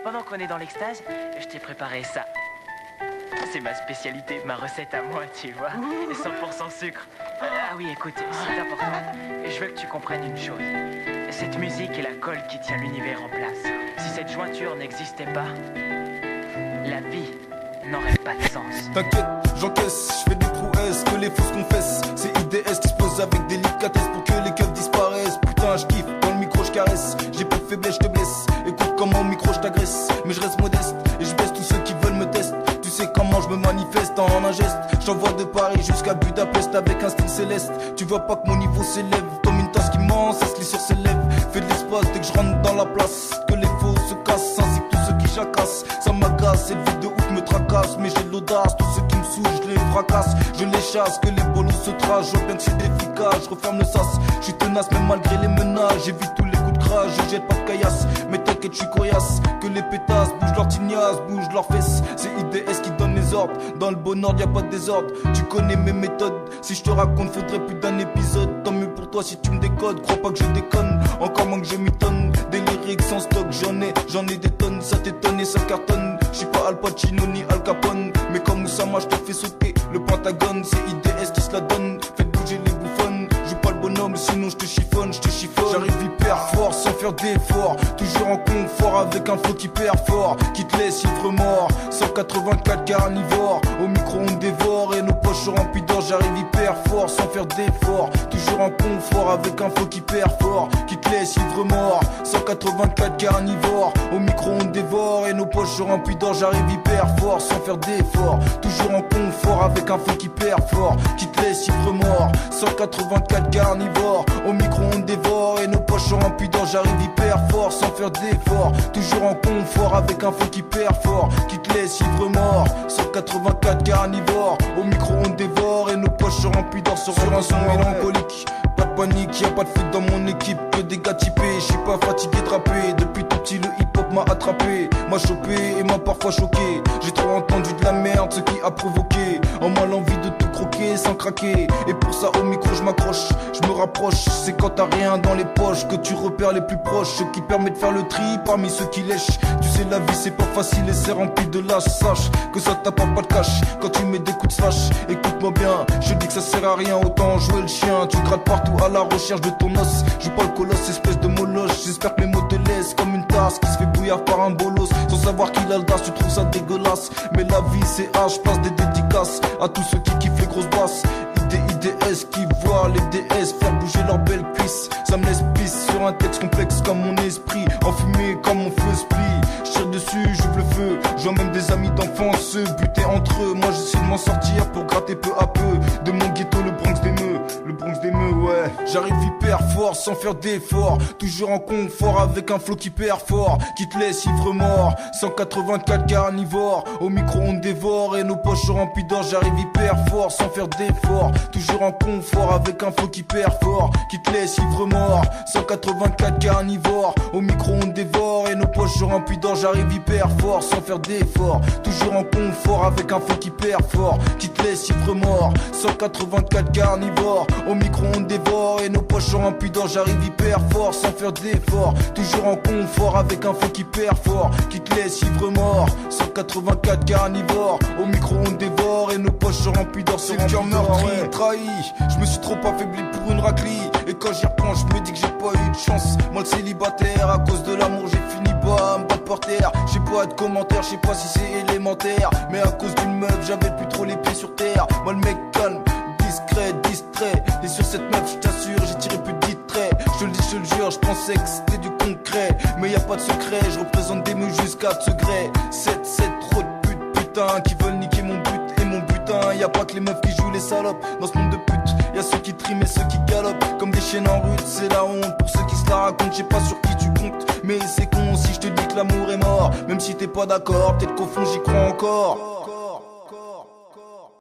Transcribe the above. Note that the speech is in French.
pendant qu'on est dans l'extase, je t'ai préparé ça. C'est ma spécialité, ma recette à moi, tu vois. 100% sucre. Ah oui, écoute, c'est important. Je veux que tu comprennes une chose. Cette musique est la colle qui tient l'univers en place. Si cette jointure n'existait pas, la vie n'aurait pas de sens. T'inquiète, j'encaisse, je fais des prouesses, que les fausses confessent. C'est IDS qui explose avec délicatesse pour que les keufs disparaissent. Putain, je kiffe, dans le micro je caresse. J'ai peu de faiblesse, je te blesse. Écoute comment au micro je t'agresse. Mais je reste modeste et je baisse tous ceux qui veulent me tester. Tu sais comment je me manifeste en un geste. J'envoie de Paris jusqu'à Budapest avec un style céleste. Tu vois pas que mon niveau s'élève comme une tasse qui m'encercle sur ses lèvres. Fais de l'espace dès que je rentre dans la place. Que les faux se cassent ainsi que tous ceux qui jacassent. Ça m'agace, cette vie de ouf me tracasse. Mais j'ai de l'audace, tous ceux qui me saoulent je les fracasse. Je les chasse, que les bolos se trachent. Je vois bien que c'est efficace, je referme le sas. Je suis tenace même malgré les menaces. J'évite tous les coups de crash, je jette pas de caillasse. Mais t'inquiète, je suis coriace. Que les pétasses bougent leurs tignasses, bougent leurs fesses. C'est IDS qui donne les ordres. Dans le bon ordre, y'a pas de désordre. Tu connais mes méthodes. Si je te raconte, faudrait plus d'un épisode. Tant mieux pour toi si tu me décodes. Crois pas que je déconne, encore moins que je m'étonne. Des lyrics sans stock, j'en ai des tonnes. Ça t'étonne et ça cartonne. J'suis pas Al Pacino ni Al Capone. Mais comme Oussama, j'te fais sauter le Pentagone. C'est IDS qui se la donne. Faites bouger les bouffonnes. Joue pas le bonhomme, sinon j'te chiffonne, j'te chiffonne. J'arrive hyper fort sans faire d'effort. Toujours en confort avec un flow qui perd fort. Qui te laisse ivre mort. 184 carnivores. Au micro on dévore et nos poches sont remplies d'or. J'arrive hyper fort sans faire d'effort. Toujours en confort avec un flow qui perd fort. Qui te laisse ivre mort. 184 carnivores. Au micro on dévore et nos poches sont remplies d'or. J'arrive hyper fort sans faire d'effort. Toujours en confort avec un flow qui perd fort. Qui te laisse ivre mort. 184 carnivores. Au micro on dévore et nos poches sont remplies d'or. J'arrive hyper fort sans faire d'effort. Toujours en confort avec un flow qui perd fort. Qui te laisse ivre mort. 184 carnivores. Au micro on dévore et nos poches sont remplies d'or. Sur un son mélancolique. Pas de panique, y'a pas de foot dans mon équipe. Que des gars typés, j'suis pas fatigué de rapper. Depuis tout petit le hip-hop m'a attrapé. M'a chopé et m'a parfois choqué. J'ai trop entendu de la merde, ce qui a provoqué en moi l'envie de tout croquer sans craquer. Et pour ça au micro je m'accroche, je me rapproche. C'est quand t'as rien dans les poches que tu repères les plus proches. Ce qui permet de faire le tri parmi ceux qui lèchent. Tu sais la vie c'est pas facile et c'est rempli de lâche. Sache que ça t'apporte pas de cash quand tu mets des coups de slash. Écoute-moi bien, je dis que ça sert à rien, autant jouer le chien. Tu grattes partout à la recherche de ton os. Joue pas le colosse, espèce de molosse. J'espère que mes mots te laissent comme une tasse qui se fait bouillir par un bolos. Sans savoir qu'il a le das, tu trouves ça dégueulasse. Mais la vie c'est H, je passe des dédicaces à tous ceux qui kiffent les grosses basses. IDS qui voient les DS faire bouger leurs belles cuisses. Ça me laisse pisse sur un texte complexe comme mon esprit. Enfumé comme mon feu split. Je tire dessus, j'ouvre le feu. Je vois même des amis d'enfance se buter entre eux. Moi j'essaie de m'en sortir pour gratter peu à peu de mon ghetto, le Bronx des Meux. Le Bronx des Meux, ouais. J'arrive hyper fort sans faire d'effort. Toujours en confort avec un flow qui perd fort. Qui te laisse ivre mort. 184 carnivores. Au micro on dévore et nos poches sont remplies d'or. J'arrive hyper fort sans faire d'effort. Toujours en confort avec un flow qui perd fort. Qui te laisse ivre mort. 184 carnivores. Au micro on dévore et nos poches sont remplies d'or. J'arrive hyper fort sans faire d'effort. Toujours en confort avec un flow qui perd fort. Qui te laisse ivre mort. 184 carnivores. Au micro on dévore et nos poches sont remplies d'or. J'arrive hyper fort sans faire d'effort. Toujours en confort avec un flow qui perd fort. Qui te laisse ivre mort. 184 carnivores. Au micro on dévore et nos poches sont remplies d'or. C'est le cœur meurtri, trahi. Je me suis trop affaibli pour une raclie. Et quand j'y repense je me dis que j'ai pas eu de chance. Moi le célibataire, à cause de l'amour j'ai fini pas à me battre par terre. J'ai pas de commentaires, je sais pas si c'est élémentaire. Mais à cause d'une meuf j'avais plus trop les pieds sur terre. Moi le mec calme, discret, distrait. Et sur cette meuf je t'assure j'ai tiré plus de 10 traits. Je te le dis, je te le jure, je pensais que c'était du concret. Mais y a pas de secret, je représente des meufs jusqu'à degrés. 7, trop de putes, putain, qui veulent niquer mon but et mon butin. Y a pas que les meufs qui jouent les salopes dans ce monde de putes. Y'a ceux qui triment et ceux qui galopent comme des chiennes en route. C'est la honte pour ceux qui se la racontent. J'sais pas sur qui tu comptes, mais c'est con si je te dis que l'amour est mort. Même si t'es pas d'accord, peut-être qu'au fond j'y crois encore.